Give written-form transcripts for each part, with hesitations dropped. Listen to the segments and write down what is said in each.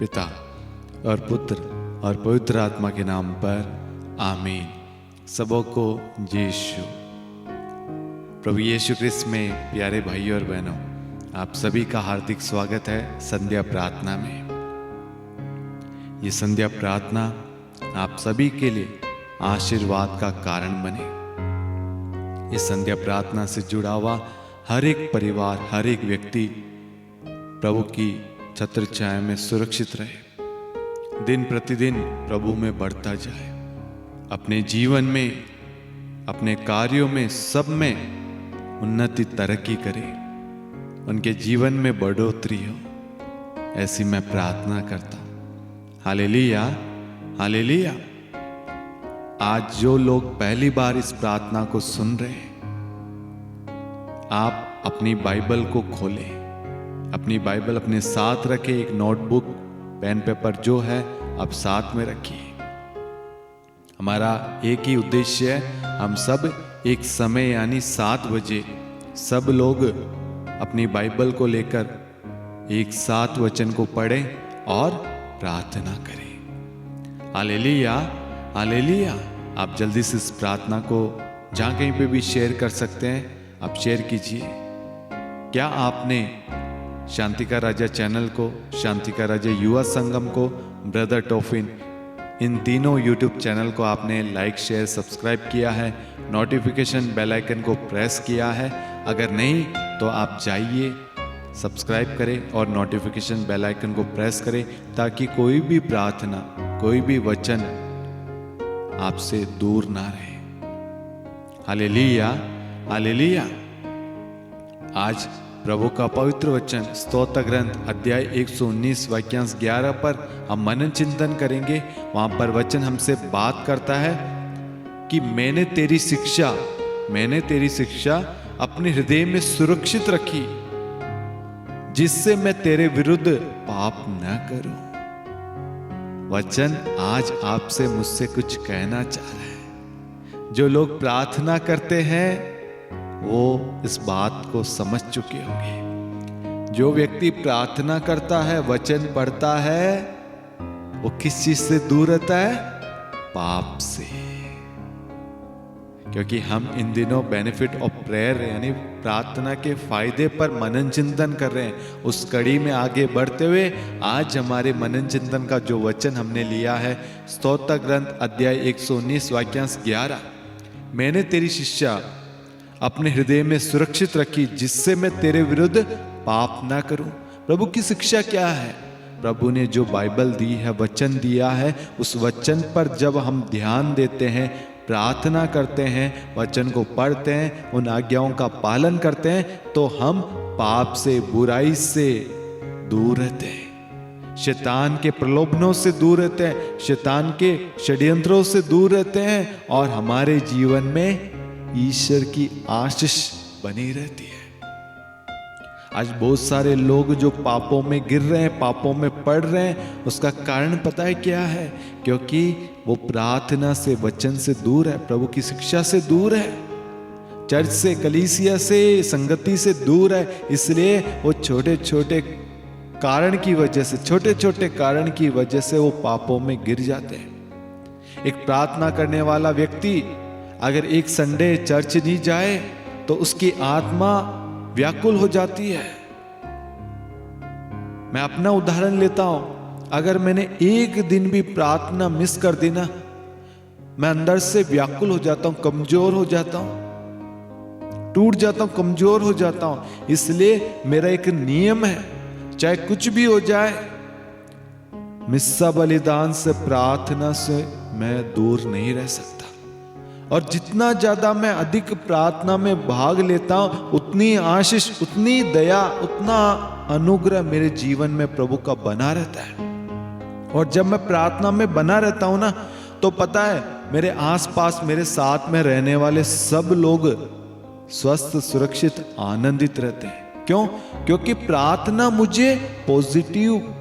पिता और पुत्र और पवित्र आत्मा के नाम पर आमीन। सबों को यीशु प्रभु यीशु क्रिस्त में प्यारे भाइयों और बहनों, आप सभी का हार्दिक स्वागत है संध्या प्रार्थना में। ये संध्या प्रार्थना आप सभी के लिए आशीर्वाद का कारण बने। इस संध्या प्रार्थना से जुड़ा हुआ हर एक परिवार, हर एक व्यक्ति प्रभु की छत्र छाया में सुरक्षित रहे, दिन प्रतिदिन प्रभु में बढ़ता जाए, अपने जीवन में, अपने कार्यों में, सब में उन्नति तरक्की करे, उनके जीवन में बढ़ोतरी हो, ऐसी मैं प्रार्थना करता हूँ। Hallelujah, hallelujah. आज जो लोग पहली बार इस प्रार्थना को सुन रहे हैं, आप अपनी बाइबल को खोलें, अपनी बाइबल अपने साथ रखें, एक नोटबुक, पेन पेपर जो है आप साथ में रखिए। हमारा एक ही उद्देश्य है, हम सब एक समय यानी 7 बजे सब लोग अपनी बाइबल को लेकर एक साथ वचन को पढ़ें और प्रार्थना करें। Hallelujah, hallelujah. आप जल्दी से इस प्रार्थना को जहाँ कहीं पे भी शेयर कर सकते हैं, आप शेयर कीजिए। क्या आपने शांति का राजा चैनल को, शांति का राजा युवा संगम को, ब्रदर टोफिन, इन तीनों यूट्यूब चैनल को आपने लाइक, शेयर, सब्सक्राइब किया है, नोटिफिकेशन बेल आइकन को प्रेस किया है? अगर नहीं तो आप जाइए, सब्सक्राइब करें और नोटिफिकेशन बेल आइकन को प्रेस करें, ताकि कोई भी प्रार्थना, कोई भी वचन आपसे दूर ना रहे। Hallelujah, hallelujah. आज प्रभु का पवित्र वचन स्तोत्र ग्रंथ अध्याय 119 वाक्यांश 11 पर हम मनन चिंतन करेंगे। वहां पर वचन हमसे बात करता है कि मैंने तेरी शिक्षा अपने हृदय में सुरक्षित रखी, जिससे मैं तेरे विरुद्ध पाप न करूं। वचन आज आपसे मुझसे कुछ कहना चाह रहा है। जो लोग प्रार्थना करते हैं वो इस बात को समझ चुके होंगे। जो व्यक्ति प्रार्थना करता है, वचन पढ़ता है, वो किस चीज से दूर रहता है? पाप से। क्योंकि हम इन दिनों बेनिफिट ऑफ प्रेयर यानी प्रार्थना के फायदे पर मनन चिंतन कर रहे हैं। उस कड़ी में आगे बढ़ते हुए आज हमारे मनन चिंतन का जो वचन हमने लिया है, स्तोत्र ग्रंथ अध्याय 119 वाक्यांश 11, मैंने तेरी शिक्षा अपने हृदय में सुरक्षित रखी, जिससे मैं तेरे विरुद्ध पाप ना करूं। प्रभु की शिक्षा क्या है? प्रभु ने जो बाइबल दी है, वचन दिया है, उस वचन पर जब हम ध्यान देते हैं, प्रार्थना करते हैं, वचन को पढ़ते हैं, उन आज्ञाओं का पालन करते हैं, तो हम पाप से, बुराई से दूर रहते हैं, शैतान के प्रलोभनों से दूर रहते हैं, शैतान के षड्यंत्रों से दूर रहते हैं, और हमारे जीवन में ईश्वर की आशीष बनी रहती है। आज बहुत सारे लोग जो पापों में गिर रहे हैं, पापों में पड़ रहे हैं, उसका कारण पता है क्या है? क्योंकि वो प्रार्थना से, वचन से दूर है, प्रभु की शिक्षा से दूर है, चर्च से, कलीसिया से, संगति से दूर है। इसलिए वो छोटे छोटे कारण की वजह से वो पापों में गिर जाते हैं। एक प्रार्थना करने वाला व्यक्ति अगर एक संडे चर्च नहीं जाए तो उसकी आत्मा व्याकुल हो जाती है। मैं अपना उदाहरण लेता हूं। अगर मैंने एक दिन भी प्रार्थना मिस कर दी ना, मैं अंदर से व्याकुल हो जाता हूं, कमजोर हो जाता हूं, टूट जाता हूं, कमजोर हो जाता हूं। इसलिए मेरा एक नियम है, चाहे कुछ भी हो जाए, मिस्सा बलिदान से, प्रार्थना से मैं दूर नहीं रह सकता। और जितना ज्यादा मैं अधिक प्रार्थना में भाग लेता हूं, उतनी आशीष, उतनी दया, उतना अनुग्रह मेरे जीवन में प्रभु का बना रहता है। और जब मैं प्रार्थना में बना रहता हूं ना, तो पता है मेरे आसपास, मेरे साथ में रहने वाले सब लोग स्वस्थ, सुरक्षित, आनंदित रहते हैं। क्यों? क्योंकि प्रार्थना मुझे पॉजिटिव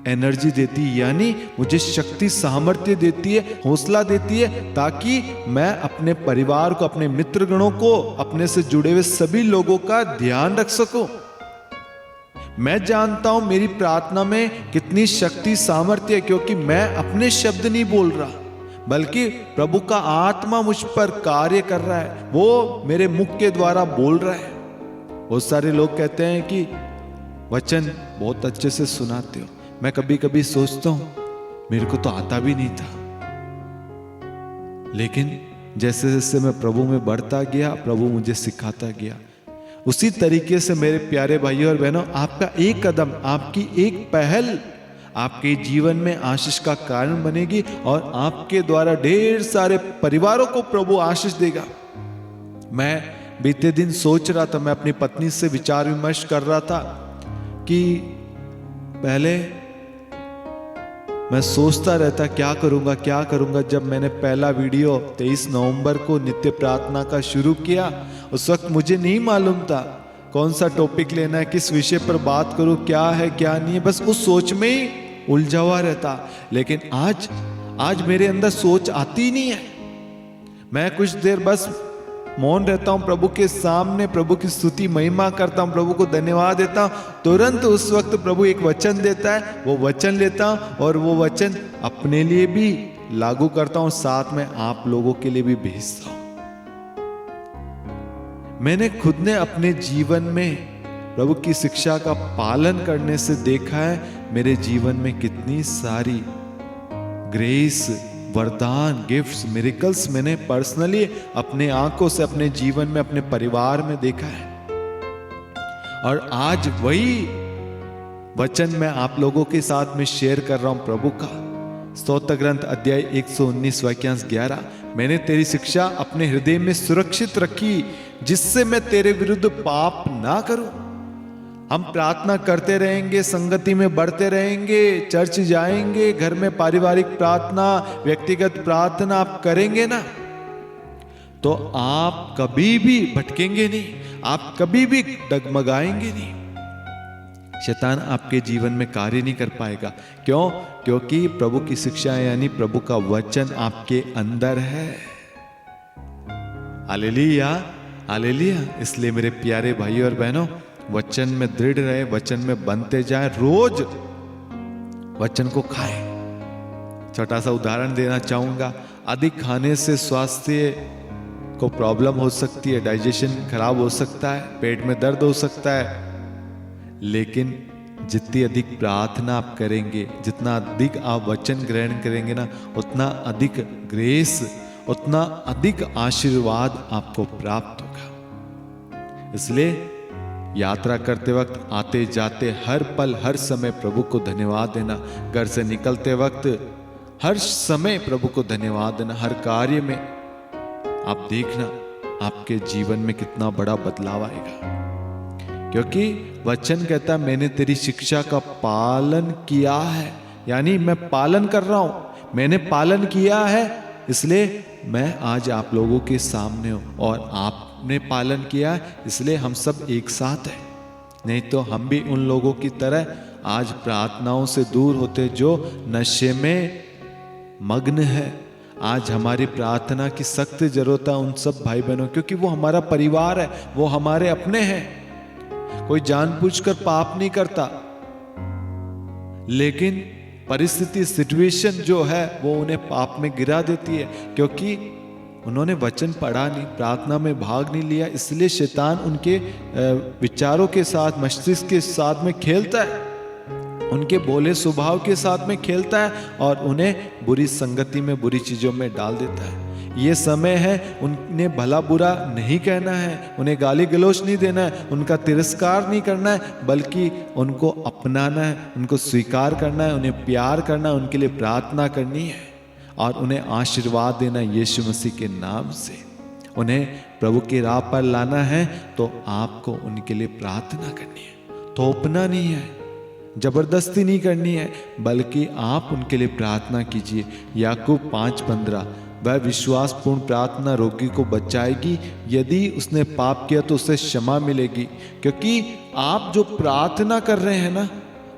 एनर्जी देती है, यानी मुझे शक्ति, सामर्थ्य देती है, हौसला देती है, ताकि मैं अपने परिवार को, अपने मित्रगणों को, अपने से जुड़े हुए सभी लोगों का ध्यान रख सकूं। मैं जानता हूं मेरी प्रार्थना में कितनी शक्ति सामर्थ्य है, क्योंकि मैं अपने शब्द नहीं बोल रहा, बल्कि प्रभु का आत्मा मुझ पर कार्य कर रहा है, वो मेरे मुख के द्वारा बोल रहा है। बहुत सारे लोग कहते हैं कि वचन बहुत अच्छे से सुनाते हो। मैं कभी कभी सोचता हूं मेरे को तो आता भी नहीं था, लेकिन जैसे जैसे मैं प्रभु में बढ़ता गया, प्रभु मुझे सिखाता गया। उसी तरीके से मेरे प्यारे भाइयों और बहनों, आपका एक कदम, आपकी एक पहल आपके जीवन में आशीष का कारण बनेगी और आपके द्वारा ढेर सारे परिवारों को प्रभु आशीष देगा। मैं बीते दिन सोच रहा था, मैं अपनी पत्नी से विचार विमर्श कर रहा था कि पहले मैं सोचता रहता क्या करूंगा। जब मैंने पहला वीडियो 23 नवंबर को नित्य प्रार्थना का शुरू किया, उस वक्त मुझे नहीं मालूम था कौन सा टॉपिक लेना है, किस विषय पर बात करूं, क्या है क्या नहीं है, बस उस सोच में ही उलझा हुआ रहता। लेकिन आज मेरे अंदर सोच आती ही नहीं है। मैं कुछ देर बस मौन रहता हूं, प्रभु के सामने प्रभु की स्तुति महिमा करता हूं, प्रभु को धन्यवाद देता हूं। तुरंत उस वक्त प्रभु एक वचन देता है, वो वचन लेता हूं और वो वचन अपने लिए भी लागू करता हूं, साथ में आप लोगों के लिए भी भेजता हूं। मैंने खुद ने अपने जीवन में प्रभु की शिक्षा का पालन करने से देखा है मेरे जीवन में कितनी सारी ग्रेस, वरदान, गिफ्ट्स, मिरेकल्स मैंने पर्सनली अपने आंखों से अपने जीवन में, अपने परिवार में देखा है। और आज वही वचन मैं आप लोगों के साथ में शेयर कर रहा हूं प्रभु का। स्तोत्र ग्रंथ अध्याय 119 वाक्यांश 11, मैंने तेरी शिक्षा अपने हृदय में सुरक्षित रखी, जिससे मैं तेरे विरुद्ध पाप ना करूं। हम प्रार्थना करते रहेंगे, संगति में बढ़ते रहेंगे, चर्च जाएंगे, घर में पारिवारिक प्रार्थना, व्यक्तिगत प्रार्थना आप करेंगे ना, तो आप कभी भी भटकेंगे नहीं, आप कभी भी डगमगाएंगे नहीं। शैतान आपके जीवन में कार्य नहीं कर पाएगा। क्यों? क्योंकि प्रभु की शिक्षा यानी प्रभु का वचन आपके अंदर है। Hallelujah, hallelujah. इसलिए मेरे प्यारे भाइयों और बहनों, वचन में दृढ़ रहे, वचन में बनते जाए, रोज वचन को खाएं। छोटा सा उदाहरण देना चाहूंगा। अधिक खाने से स्वास्थ्य को प्रॉब्लम हो सकती है, डाइजेशन खराब हो सकता है, पेट में दर्द हो सकता है। लेकिन जितनी अधिक प्रार्थना आप करेंगे, जितना अधिक आप वचन ग्रहण करेंगे ना, उतना अधिक ग्रेस, उतना अधिक आशीर्वाद आपको प्राप्त होगा। इसलिए यात्रा करते वक्त, आते जाते, हर पल हर समय प्रभु को धन्यवाद देना। घर से निकलते वक्त हर समय प्रभु को धन्यवाद देना। हर कार्य में आप देखना आपके जीवन में कितना बड़ा बदलाव आएगा, क्योंकि वचन कहता है मैंने तेरी शिक्षा का पालन किया है, यानी मैं पालन कर रहा हूं, मैंने पालन किया है, इसलिए मैं आज आप लोगों के सामने हूं और आपने पालन किया, इसलिए हम सब एक साथ हैं। नहीं तो हम भी उन लोगों की तरह आज प्रार्थनाओं से दूर होते जो नशे में मग्न है। आज हमारी प्रार्थना की सख्त जरूरत है उन सब भाई बहनों, क्योंकि वो हमारा परिवार है, वो हमारे अपने हैं। कोई जानबूझकर पाप नहीं करता, लेकिन परिस्थिति, सिचुएशन जो है वो उन्हें पाप में गिरा देती है, क्योंकि उन्होंने वचन पढ़ा नहीं, प्रार्थना में भाग नहीं लिया। इसलिए शैतान उनके विचारों के साथ, मस्तिष्क के साथ में खेलता है, उनके भोले स्वभाव के साथ में खेलता है और उन्हें बुरी संगति में, बुरी चीजों में डाल देता है। ये समय है उन्हें भला बुरा नहीं कहना है, उन्हें गाली गलौज नहीं देना है, उनका तिरस्कार नहीं करना है, बल्कि उनको अपनाना है, उनको स्वीकार करना है, उन्हें प्यार करना है, उनके लिए प्रार्थना करनी है और उन्हें आशीर्वाद देना यीशु मसीह के नाम से। उन्हें प्रभु की राह पर लाना है तो आपको उनके लिए प्रार्थना करनी है, थोपना नहीं है, जबरदस्ती नहीं करनी है, बल्कि आप उनके लिए प्रार्थना कीजिए। याकूब 5:15, वह विश्वासपूर्ण प्रार्थना रोगी को बचाएगी, यदि उसने पाप किया तो उसे क्षमा मिलेगी। क्योंकि आप जो प्रार्थना कर रहे हैं ना,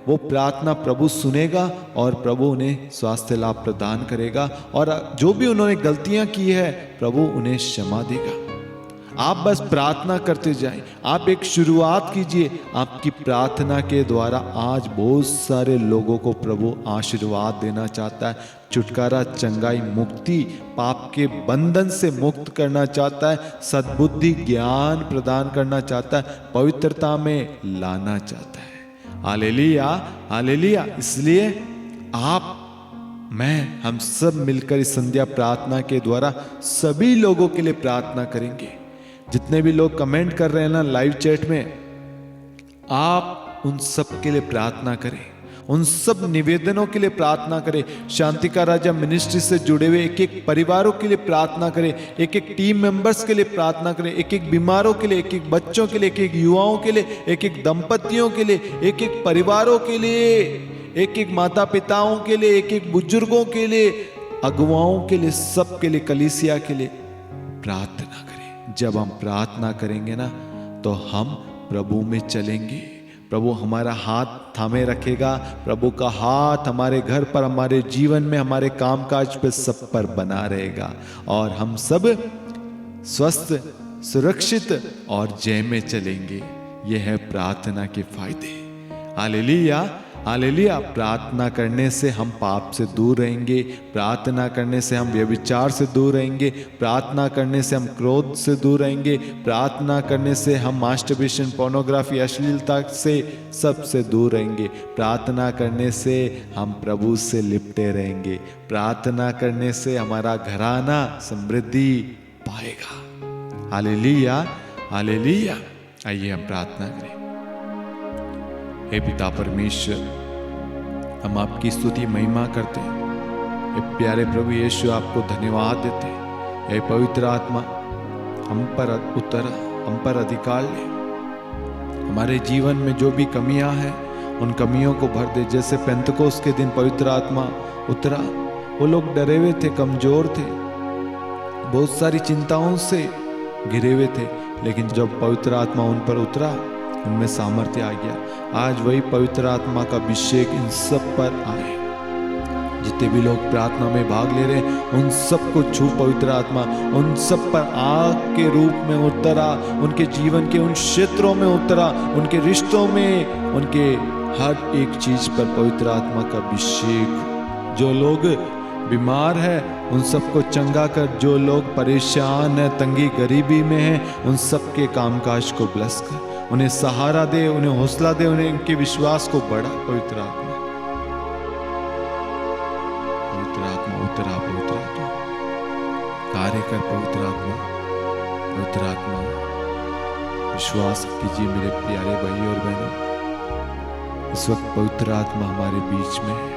वो प्रार्थना प्रभु सुनेगा और प्रभु उन्हें स्वास्थ्य लाभ प्रदान करेगा, और जो भी उन्होंने गलतियां की है प्रभु उन्हें क्षमा देगा। आप बस प्रार्थना करते जाएं, आप एक शुरुआत कीजिए। आपकी प्रार्थना के द्वारा आज बहुत सारे लोगों को प्रभु आशीर्वाद देना चाहता है, छुटकारा, चंगाई, मुक्ति, पाप के बंधन से मुक्त करना चाहता है, सद्बुद्धि, ज्ञान प्रदान करना चाहता है, पवित्रता में लाना चाहता है। Hallelujah, hallelujah. इसलिए आप, मैं, हम सब मिलकर इस संध्या प्रार्थना के द्वारा सभी लोगों के लिए प्रार्थना करेंगे। जितने भी लोग कमेंट कर रहे हैं ना लाइव चैट में, आप उन सब के लिए प्रार्थना करें, उन सब निवेदनों के लिए प्रार्थना करें। शांति का राजा मिनिस्ट्री से जुड़े हुए एक एक परिवारों के लिए प्रार्थना करें, एक एक टीम मेंबर्स के लिए प्रार्थना करें, एक एक बीमारों के लिए, एक एक बच्चों के लिए, एक एक युवाओं के लिए, एक एक दंपतियों के लिए, एक एक परिवारों के लिए, एक एक माता पिताओं के लिए, एक एक बुजुर्गों के लिए, अगुवाओं के लिए, सब के लिए, कलीसिया के लिए प्रार्थना करें। जब हम प्रार्थना करेंगे ना तो हम प्रभु में चलेंगे, प्रभु हमारा हाथ थामे रखेगा, प्रभु का हाथ हमारे घर पर, हमारे जीवन में, हमारे कामकाज पे, सब पर बना रहेगा और हम सब स्वस्थ, सुरक्षित और जय में चलेंगे। यह है प्रार्थना के फायदे। Hallelujah, hallelujah. प्रार्थना करने से हम पाप से दूर रहेंगे, प्रार्थना करने से हम व्यभिचार से दूर रहेंगे, प्रार्थना करने से हम क्रोध से दूर रहेंगे, प्रार्थना करने से हम मास्टरबेशन, पोर्नोग्राफी, अश्लीलता से, सबसे दूर रहेंगे, प्रार्थना करने से हम प्रभु से लिपटे रहेंगे, प्रार्थना करने से हमारा घराना समृद्धि पाएगा। Hallelujah, hallelujah. आइए हम प्रार्थना करें। हे पिता परमेश्वर, हम आपकी स्तुति महिमा करते हैं। हे प्यारे प्रभु यीशु, आपको धन्यवाद देते हैं। हे पवित्र आत्मा, हम पर उतर, हम पर अधिकार ले। हमारे जीवन में जो भी कमियां हैं उन कमियों को भर दे। जैसे पेंतकोस के दिन पवित्र आत्मा उतरा, वो लोग डरे हुए थे, कमजोर थे, बहुत सारी चिंताओं से घिरे हुए थे, लेकिन जब पवित्र आत्मा उन पर उतरा, उनमें सामर्थ्य आ गया। आज वही पवित्र आत्मा का अभिषेक इन सब पर आए। जितने भी लोग प्रार्थना में भाग ले रहे हैं उन सबको छू पवित्र आत्मा, उन सब पर आग के रूप में उतरा, उनके जीवन के उन क्षेत्रों में उतरा, उनके रिश्तों में, उनके हर एक चीज पर पवित्र आत्मा का अभिषेक। जो लोग बीमार है उन सबको चंगा कर, जो लोग परेशान है, तंगी गरीबी में है, उन सबके कामकाज को ब्लेस कर, उन्हें सहारा दे, उन्हें हौसला दे, उन्हें उनके विश्वास को बढ़ा। पवित्र आत्मा, पवित्र आत्मा उतरा, पवित्र आत्मा कार्य कर, पवित्र आत्मा, पवित्र आत्मा विश्वास कीजिए मेरे प्यारे भाई और बहनों। इस वक्त पवित्र आत्मा हमारे बीच में है,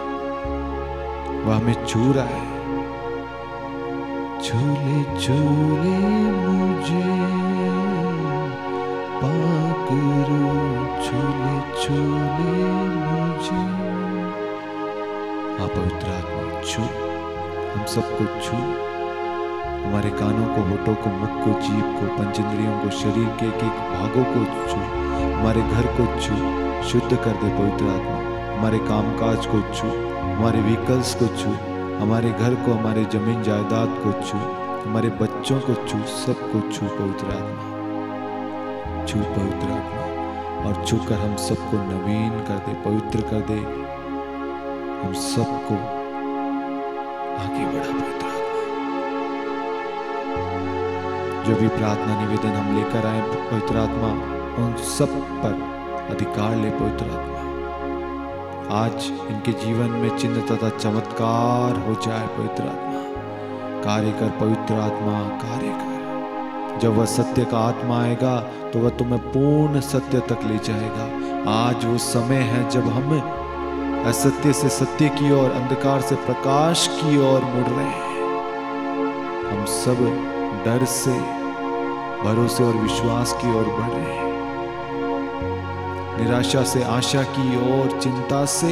वह हमें छू रहा है। झूले झूले मुझे पाकरो, झूले झूले मुझे। हाँ पवित्र आत्मा छू, हम सबको छू, हमारे कानों को, होठों को, मुख को, जीभ को, पंचेंद्रियों को, शरीर के एक एक भागों को छू, हमारे घर को छू, शुद्ध कर दे पवित्र आत्मा। हमारे कामकाज को छू, हमारे व्हीकल्स को छू, हमारे घर को, हमारे जमीन जायदाद को छू, हमारे बच्चों को छू, सबको छू पवित्र आत्मा, छू पवित्र आत्मा। और छू कर हम सबको नवीन कर दे, पवित्र कर दे, हम सबको आगे बढ़ा पवित्र आत्मा। जो भी प्रार्थना निवेदन हम लेकर आए पवित्र आत्मा, उन सब पर अधिकार ले पवित्र आत्मा। आज इनके जीवन में चिन्ह तथा चमत्कार हो जाए पवित्र आत्मा। कार्य कर पवित्र आत्मा, कार्य कर। जब वह सत्य का आत्मा आएगा तो वह तुम्हें पूर्ण सत्य तक ले जाएगा। आज वो समय है जब हम असत्य से सत्य की ओर, अंधकार से प्रकाश की ओर मुड़ रहे हैं। हम सब डर से भरोसे और विश्वास की ओर बढ़ रहे हैं, निराशा से आशा की ओर, चिंता से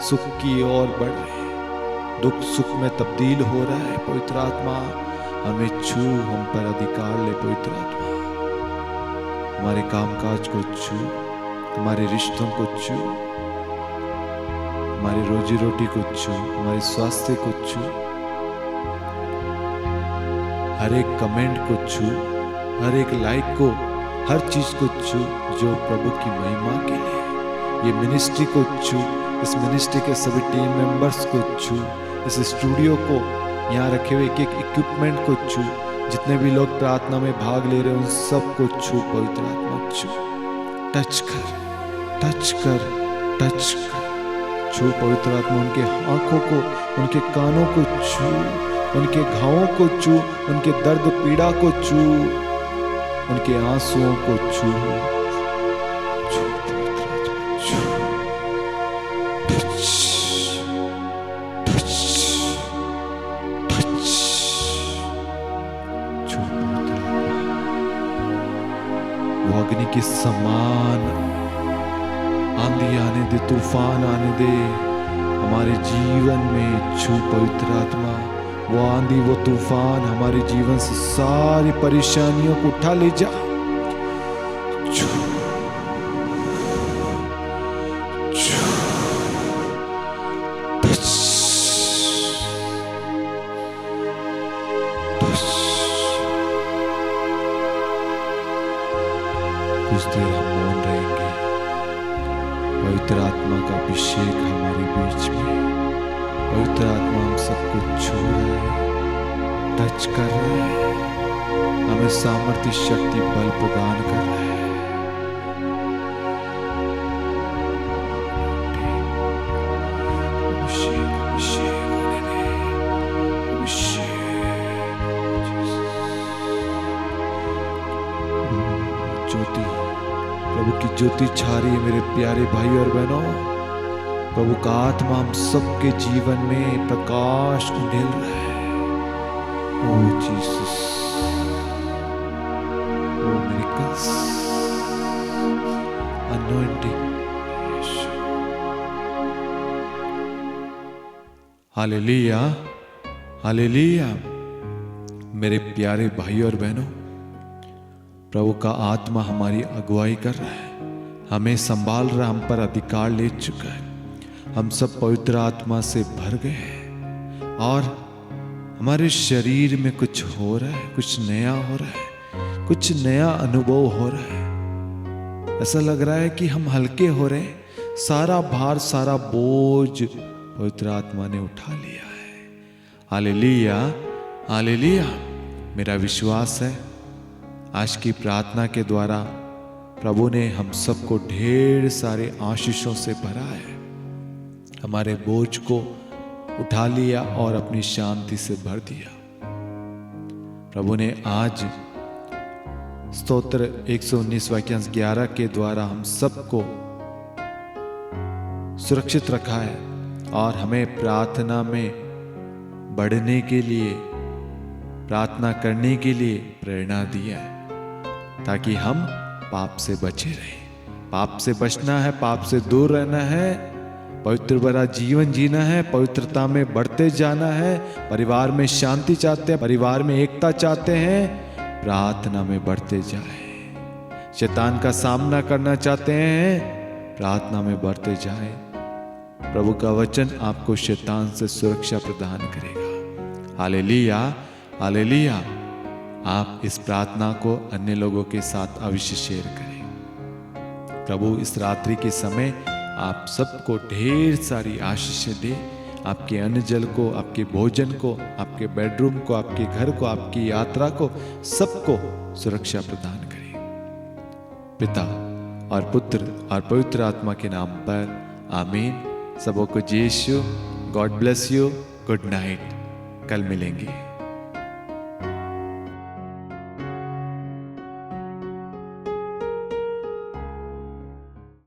सुख की ओर बढ़ रहे हैं। दुख सुख में तब्दील हो रहा है पवित्र आत्मा। हमें छू, हम पर अधिकार ले पवित्र आत्मा। हमारे कामकाज को छू, हमारे रिश्तों को छू, हमारी रोजी रोटी को छू, हमारे स्वास्थ्य को छू, हर एक कमेंट को छू, हर एक लाइक को, हर चीज को छू जो प्रभु की महिमा के लिए है। ये मिनिस्ट्री को छू, इस मिनिस्ट्री के सभी टीम मेंबर्स को छू, इस स्टूडियो को, यहाँ रखे हुए एक एक इक्विपमेंट को छू, जितने भी लोग प्रार्थना में भाग ले रहे हैं उन सबको छू। पवित्र आत्मा छू, टच कर, टच कर, टच कर, छू पवित्र आत्मा। उनके आंखों को, उनके कानों को छू, उनके घावों को छू, उनके दर्द पीड़ा को छू, उनके आंसुओं को छू। छू पवित्र आत्मा, छू, टच, टच, टच, छू पवित्र आत्मा। वो अग्नि के समान आंधी आने दे, तूफान आने दे हमारे जीवन में। छू पवित्र आत्मा। वो आंधी, वो तूफान हमारे जीवन से सारी परेशानियों को उठा ले जा। छू, छू, टच, टच। कुछ देर हम मौन रहेंगे। पवित्र आत्मा का अभिषेक हमारे बीच में। पवित्र आत्मा हम सबको छू रहा है, टच कर रहा है, हमें सामर्थ्य, शक्ति, बल प्रदान कर रहा है। अभिषेक, अभिषेक होने दे, अभिषेक। ज्योति, प्रभु की ज्योति छा रही है मेरे प्यारे भाई और बहनों। प्रभु का आत्मा हम सबके जीवन में प्रकाश उंडेल रहा है। ओ जीसस, ओ मिरेकल्स, अनॉइंटिंग। Hallelujah, hallelujah. मेरे प्यारे भाई और बहनों, प्रभु का आत्मा हमारी अगुवाई कर रहा है, हमें संभाल रहा, हम पर अधिकार ले चुका है। हम सब पवित्र आत्मा से भर गए हैं और हमारे शरीर में कुछ हो रहा है, कुछ नया हो रहा है, कुछ नया अनुभव हो रहा है। ऐसा लग रहा है कि हम हल्के हो रहे हैं। सारा भार, सारा बोझ पवित्र आत्मा ने उठा लिया है। Hallelujah, hallelujah. मेरा विश्वास है आज की प्रार्थना के द्वारा प्रभु ने हम सबको ढेर सारे आशीषों से भरा है, हमारे बोझ को उठा लिया और अपनी शांति से भर दिया। प्रभु ने आज स्तोत्र 119 वाक्यांश 11 के द्वारा हम सबको सुरक्षित रखा है और हमें प्रार्थना में बढ़ने के लिए, प्रार्थना करने के लिए प्रेरणा दिया है ताकि हम पाप से बचे रहें। पाप से बचना है, पाप से दूर रहना है, पवित्र भरा जीवन जीना है, पवित्रता में बढ़ते जाना है, परिवार में शांति चाहते हैं, परिवार में एकता चाहते हैं, प्रार्थना में बढ़ते जाए। शैतान का सामना करना चाहते हैं, प्रार्थना में बढ़ते जाए। प्रभु का वचन आपको शैतान से सुरक्षा प्रदान करेगा। Hallelujah, hallelujah. आप इस प्रार्थना को अन्य लोगों के साथ अवश्य शेयर करें। प्रभु इस रात्रि के समय आप सबको ढेर सारी आशीषें दे, आपके अन्न जल को, आपके भोजन को, आपके बेडरूम को, आपके घर को, आपकी यात्रा को, सबको सुरक्षा प्रदान करें। पिता और पुत्र और पवित्र आत्मा के नाम पर आमीन। सबों को Yeshu, God bless you, good night. कल मिलेंगे।